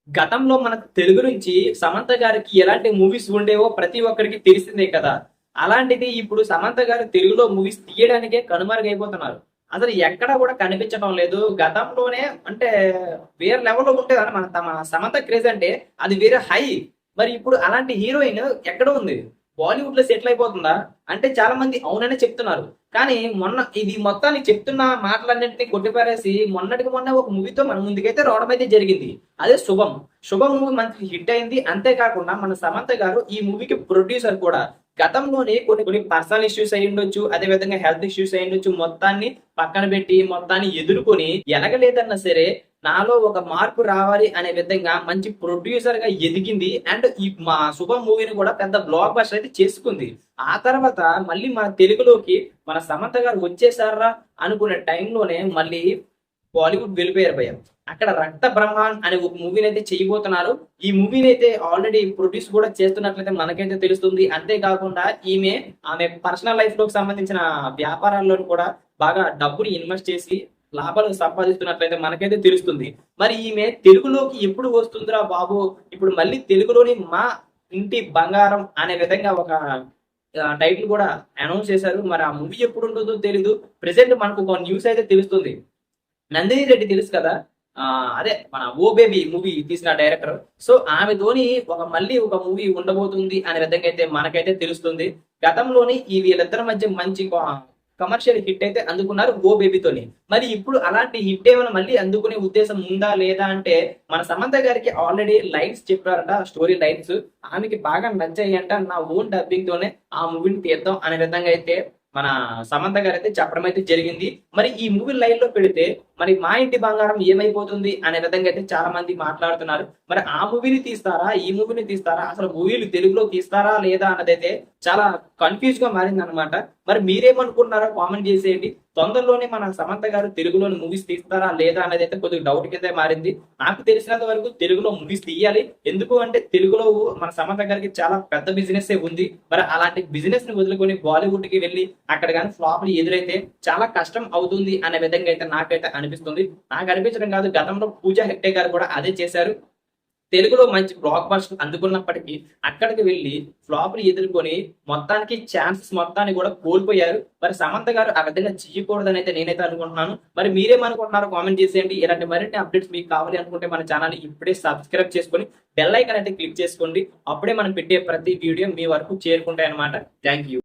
గతంలో మనకు తెలుగు నుంచి సమంత గారికి ఎలాంటి మూవీస్ ఉండేవో ప్రతి ఒక్కరికి తెలిసిందే కదా. అలాంటిది ఇప్పుడు సమంత గారు తెలుగులో మూవీస్ తీయడానికే కనుమరుగైపోతున్నారు. అసలు ఎక్కడ కూడా కనిపించడం లేదు. గతంలోనే అంటే వేరే లెవెల్‌లో ఉండేదని మన సమంత క్రేజ్ అంటే అది వేరే హై. మరి ఇప్పుడు అలాంటి హీరోయిన్ ఎక్కడ ఉంది? బాలీవుడ్‌లో సెటిల్ అయిపోతుందా? అంటే చాలా మంది అవుననే చెప్తున్నారు. కానీ మొన్న ఇది మొత్తాన్ని చెప్తున్న మాటలన్నింటిని కొట్టిపారేసి మొన్నటికి మొన్న ఒక మూవీతో మన ముందుకైతే రావడం అయితే జరిగింది. అదే 'శుభం'. 'శుభం' మూవీ మంచి హిట్ అయింది. అంతేకాకుండా మన సమంత గారు ఈ మూవీకి ప్రొడ్యూసర్ కూడా. గతంలోనే కొన్ని కొన్ని పర్సనల్ ఇష్యూస్ అయ్యుండొచ్చు. అదే విధంగా హెల్త్ ఇష్యూస్ అయ్యుండొచ్చు. మొత్తాన్ని పక్కన పెట్టి మొత్తాన్ని ఎదుర్కొని ఎలగలేదన్నా సరే నాలో ఒక మార్పు రావాలి అనే విధంగా మంచి ప్రొడ్యూసర్ గా ఎదిగింది. అండ్ ఈ మా 'శుభం' మూవీని కూడా పెద్ద బ్లాక్ బస్టర్ అయితే చేసుకుంది. ఆ తర్వాత మళ్ళీ మన తెలుగులోకి మన సమంత గారు వచ్చేసారా అనుకునే టైంలోనే మళ్ళీ బాలీవుడ్ వెళ్ళిపోయారు భయ్య. అక్కడ 'రక్త బ్రహ్మాన్' అనే ఒక మూవీని అయితే చేయబోతున్నారు. ఈ మూవీని అయితే ఆల్రెడీ ప్రొడ్యూస్ కూడా చేస్తున్నట్లయితే మనకైతే తెలుస్తుంది. అంతేకాకుండా ఆమె పర్సనల్ లైఫ్ లోకి సంబంధించిన వ్యాపారాల్లో కూడా బాగా డబ్బుని ఇన్వెస్ట్ చేసి లాభాలు సంపాదిస్తున్నట్లయితే మనకైతే తెలుస్తుంది. మరి ఈమె తెలుగులోకి ఎప్పుడు వస్తుందిరా బాబు, ఇప్పుడు మళ్ళీ తెలుగులోని 'మా ఇంటి బంగారం' అనే విధంగా ఒక టైటిల్ కూడా అనౌన్స్ చేశారు. మరి ఆ మూవీ ఎప్పుడు ఉంటుందో తెలీదు. ప్రెజెంట్ మనకు ఒక న్యూస్ అయితే తెలుస్తుంది. నందిని రెడ్డి తెలుసు కదా. అదే మన 'ఓ బేబీ' మూవీ తీసిన డైరెక్టర్. సో ఆమెతోని మళ్ళీ ఒక మూవీ ఉండబోతుంది అనే విధంగా అయితే మనకైతే తెలుస్తుంది. గతంలోని ఈ వీళ్ళిద్దరి మధ్య మంచి కమర్షియల్ హిట్ అయితే అందుకున్నారు 'ఓ బేబీతోని'. మరి ఇప్పుడు అలాంటి హిట్ ఏమైనా మళ్ళీ అందుకునే ఉద్దేశం ఉందా లేదా అంటే మన సమంత గారికి ఆల్రెడీ లైన్స్ చెప్పారట, స్టోరీ లైన్స్. ఆమెకి బాగా నచ్చాయంట. నా ఓన్ డబ్బింగ్ తోనే ఆ మూవీని తీద్దాం అనే విధంగా అయితే మన సమంత గారు అయితే చెప్పడం అయితే జరిగింది. మరి ఈ మూవీ లైన్ లో పెడితే మరి 'మా ఇంటి బంగారం' ఏమైపోతుంది అనే విధంగా అయితే చాలా మంది మాట్లాడుతున్నారు. మరి ఆ మూవీని తీస్తారా, ఈ మూవీని తీస్తారా, అసలు మూవీలు తెలుగులో తీస్తారా లేదా అన్నదైతే చాలా కన్ఫ్యూజ్ గా మారింది అనమాట. మరి మీరేమనుకుంటున్నారో కామెంట్ చేసేయండి. తొందరలోనే మన సమంత గారు తెలుగులోని మూవీస్ తీస్తారా లేదా అనేది అయితే కొద్దిగా డౌట్ కింద మారింది. నాకు తెలిసినంత వరకు తెలుగులో మూవీస్ తీయాలి. ఎందుకు అంటే తెలుగులో మన సమంత గారికి చాలా పెద్ద బిజినెస్ ఉంది. మరి అలాంటి బిజినెస్ ని వదులుకొని బాలీవుడ్ కి వెళ్ళి అక్కడ కానీ ఫ్లాప్లు ఎదురైతే చాలా కష్టం అవుతుంది అనే విధంగా అయితే నాకైతే అనిపిస్తుంది. నాకు అనిపించడం కాదు, గతంలో పూజా హెగ్డే గారు కూడా అదే చేశారు. తెలుగులో మంచి బ్లాక్ బస్టర్ అందుకున్నప్పటికీ అక్కడికి వెళ్ళి ఫ్లాప్లు ఎదుర్కొని మొత్తానికి ఛాన్సెస్ మొత్తాన్ని కూడా కోల్పోయారు. మరి సమంత గారు ఆ విధంగా చేయకూడదని అయితే నేనైతే అనుకుంటున్నాను. మరి మీరేమనుకుంటున్నారో కామెంట్ చేసేయండి. ఇలాంటి మరిన్ని అప్డేట్స్ మీకు కావాలి అనుకుంటే మన ఛానల్ ఇప్పుడే సబ్స్క్రైబ్ చేసుకొని బెల్ ఐకాన్ అయితే క్లిక్ చేసుకోండి. అప్పుడే మనం పెట్టే ప్రతి వీడియో మీ వరకు చేరుకుంటాయి అనమాట. Thank you.